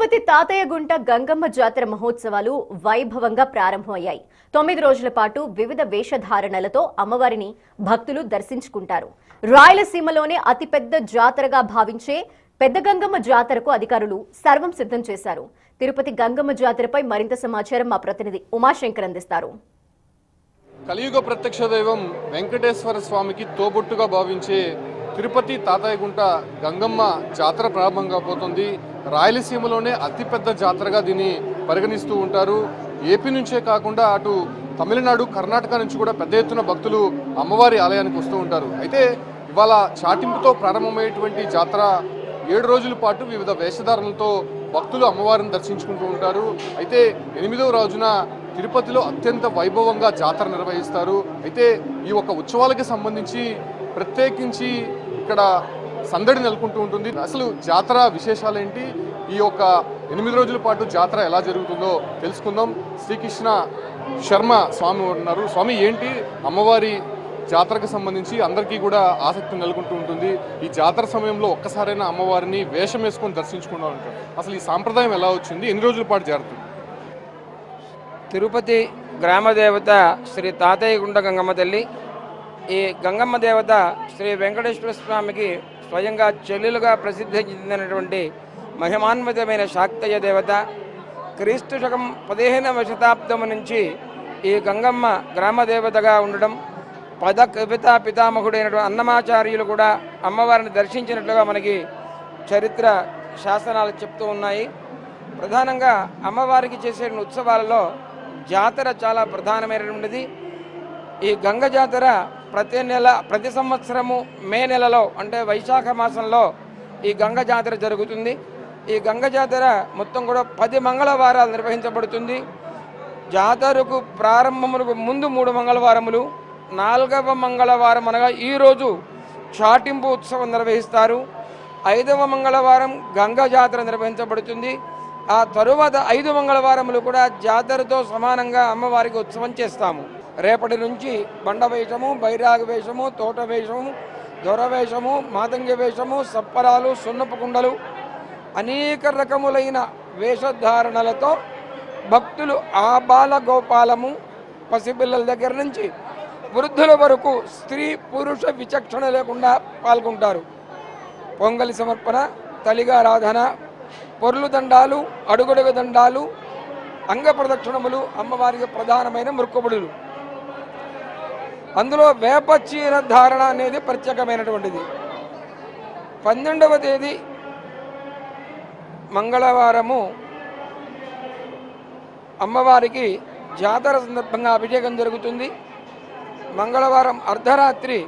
తిరుపతి తాతయ్యగుంట గంగమ్మ జాతర మహోత్సవాలు వైభవంగా ప్రారంభమయ్యాయి. 9 రోజుల పాటు వివిధ వేషధారణలతో అమ్మవారిని భక్తులు దర్శించుకుంటారు. రాయలసీమలోనే అతిపెద్ద జాతరగా భావించే పెద్ద గంగమ్మ జాతరకు అధికారులు సర్వం సిద్ధం చేశారు. తిరుపతి గంగమ్మ జాతరపై మరింత సమాచారం మా ప్రతినిధి ఉమాశంకర్ అందిస్తారు. కలియుగ ప్రత్యక్ష దైవం వెంకటేశ్వర స్వామికి తోబొట్టుగా భావించే తిరుపతి తాతయ్యగుంట గంగమ్మ జాతర ప్రారంభం కాబోతోంది. రాయలసీమలోనే అతిపెద్ద జాతరగా దీన్ని పరిగణిస్తూ ఉంటారు. ఏపీ నుంచే కాకుండా అటు తమిళనాడు, కర్ణాటక నుంచి కూడా పెద్ద ఎత్తున భక్తులు అమ్మవారి ఆలయానికి వస్తూ ఉంటారు. అయితే ఇవాళ చాటింపుతో ప్రారంభమయ్యేటువంటి జాతర 7 రోజుల పాటు వివిధ వేషధారణలతో భక్తులు అమ్మవారిని దర్శించుకుంటూ ఉంటారు. అయితే 8వ రోజున తిరుపతిలో అత్యంత వైభవంగా జాతర నిర్వహిస్తారు. అయితే ఈ ఒక్క ఉత్సవాలకి సంబంధించి ప్రత్యేకించి ఇక్కడ సందడి నెలకొంటూ ఉంటుంది. అసలు జాతర విశేషాలేంటి, ఈ యొక్క 8 రోజుల పాటు జాతర ఎలా జరుగుతుందో తెలుసుకుందాం. శ్రీకృష్ణ శర్మ స్వామి ఉన్నారు. స్వామి, ఏంటి అమ్మవారి జాతరకు సంబంధించి అందరికీ కూడా ఆసక్తి నెలకొంటూ ఉంటుంది. ఈ జాతర సమయంలో ఒక్కసారైనా అమ్మవారిని వేషం వేసుకొని దర్శించుకుంటూ ఉంటారు. అసలు ఈ సాంప్రదాయం ఎలా వచ్చింది, 8 రోజుల పాటు జరుగుతుంది? తిరుపతి గ్రామదేవత శ్రీ తాతయ్యగుంట గంగమ్మ తల్లి. ఈ గంగమ్మ దేవత శ్రీ వెంకటేశ్వర స్వామికి స్వయంగా చెల్లెలుగా ప్రసిద్ధి చెందినటువంటి మహిమాన్వితమైన శాక్తయ్య దేవత. క్రీస్తు శకం 15వ శతాబ్దం నుంచి ఈ గంగమ్మ గ్రామదేవతగా ఉండడం, పద కవితా పితామహుడైనటువంటి అన్నమాచార్యులు కూడా అమ్మవారిని దర్శించినట్లుగా మనకి చరిత్ర శాసనాలు చెప్తూ ఉన్నాయి. ప్రధానంగా అమ్మవారికి చేసే ఉత్సవాలలో జాతర చాలా ప్రధానమైనటువంటిది. ఈ గంగ జాతర ప్రతి సంవత్సరము మే నెలలో, అంటే వైశాఖ మాసంలో ఈ గంగ జాతర జరుగుతుంది. ఈ గంగ జాతర మొత్తం కూడా 10 మంగళవారాలు నిర్వహించబడుతుంది. జాతరకు ప్రారంభములకు ముందు 3 మంగళవారములు, 4వ మంగళవారం అనగా ఈరోజు చాటింపు ఉత్సవం నిర్వహిస్తారు. 5వ మంగళవారం గంగ జాతర నిర్వహించబడుతుంది. ఆ తరువాత 5 మంగళవారములు కూడా జాతరతో సమానంగా అమ్మవారికి ఉత్సవం చేస్తాము. రేపటి నుంచి బండ వేషము, బైరాగ వేషము, తోట వేషము, దొర వేషము, మాతంగి వేషము, సప్పరాలు, సున్నపు కుండలు, అనేక రకములైన వేషధారణలతో భక్తులు ఆబాల గోపాలము, పసిపిల్లల దగ్గర నుంచి వృద్ధుల వరకు స్త్రీ పురుష విచక్షణ లేకుండా పాల్గొంటారు. పొంగలి సమర్పణ, తలిగారాధన, పొర్లు దండాలు, అడుగడుగు దండాలు, అంగ ప్రదక్షిణములు అమ్మవారికి ప్రధానమైన మొక్కుబడులు. అందులో వేప చీర ధారణ అనేది ప్రత్యేకమైనటువంటిది. 12వ తేదీ మంగళవారము అమ్మవారికి జాతర సందర్భంగా అభిషేకం జరుగుతుంది. మంగళవారం అర్ధరాత్రి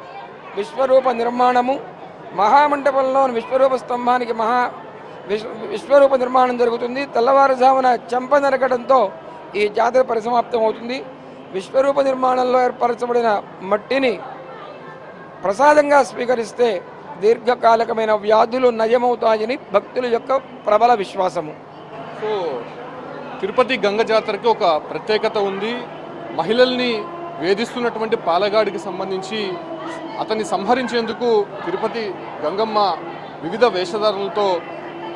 విశ్వరూప నిర్మాణము, మహామండపంలోని విశ్వరూప స్తంభానికి విశ్వరూప నిర్మాణం జరుగుతుంది. తెల్లవారుజామున చెంప నరకడంతో ఈ జాతర పరిసమాప్తం అవుతుంది. విశ్వరూప నిర్మాణంలో ఏర్పరచబడిన మట్టిని ప్రసాదంగా స్వీకరిస్తే దీర్ఘకాలికమైన వ్యాధులు నయమవుతాయని భక్తుల యొక్క ప్రబల విశ్వాసము. సో తిరుపతి గంగ జాతరకి ఒక ప్రత్యేకత ఉంది. మహిళల్ని వేధిస్తున్నటువంటి పాలగాడికి సంబంధించి అతన్ని సంహరించేందుకు తిరుపతి గంగమ్మ వివిధ వేషధారణలతో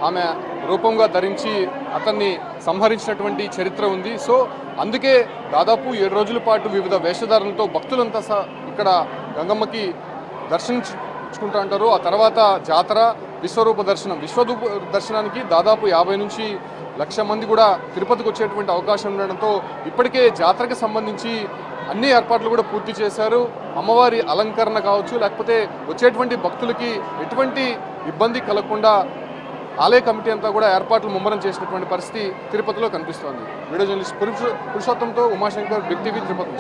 ఆమె రూపంగా ధరించి అతన్ని సంహరించినటువంటి చరిత్ర ఉంది. సో అందుకే దాదాపు 7 రోజుల పాటు వివిధ వేషధారణలతో భక్తులంతా ఇక్కడ గంగమ్మకి దర్శించుకుంటూ ఉంటారు. ఆ తర్వాత జాతర, విశ్వరూప దర్శనం. విశ్వరూప దర్శనానికి దాదాపు 50 నుంచి 1,00,000 మంది కూడా తిరుపతికి వచ్చేటువంటి అవకాశం ఉండడంతో ఇప్పటికే జాతరకు సంబంధించి అన్ని ఏర్పాట్లు కూడా పూర్తి చేశారు. అమ్మవారి అలంకరణ కావచ్చు, లేకపోతే వచ్చేటువంటి భక్తులకి ఎటువంటి ఇబ్బంది కలగకుండా ఆలయ కమిటీ అంతా కూడా ఏర్పాట్లు ముమ్మరం చేసినటువంటి పరిస్థితి తిరుపతిలో కనిపిస్తోంది. వీడియో జర్నలిస్ట్ పురుషోత్తంతో ఉమాశంకర్, బిగ్ టీవీ, తిరుపతి.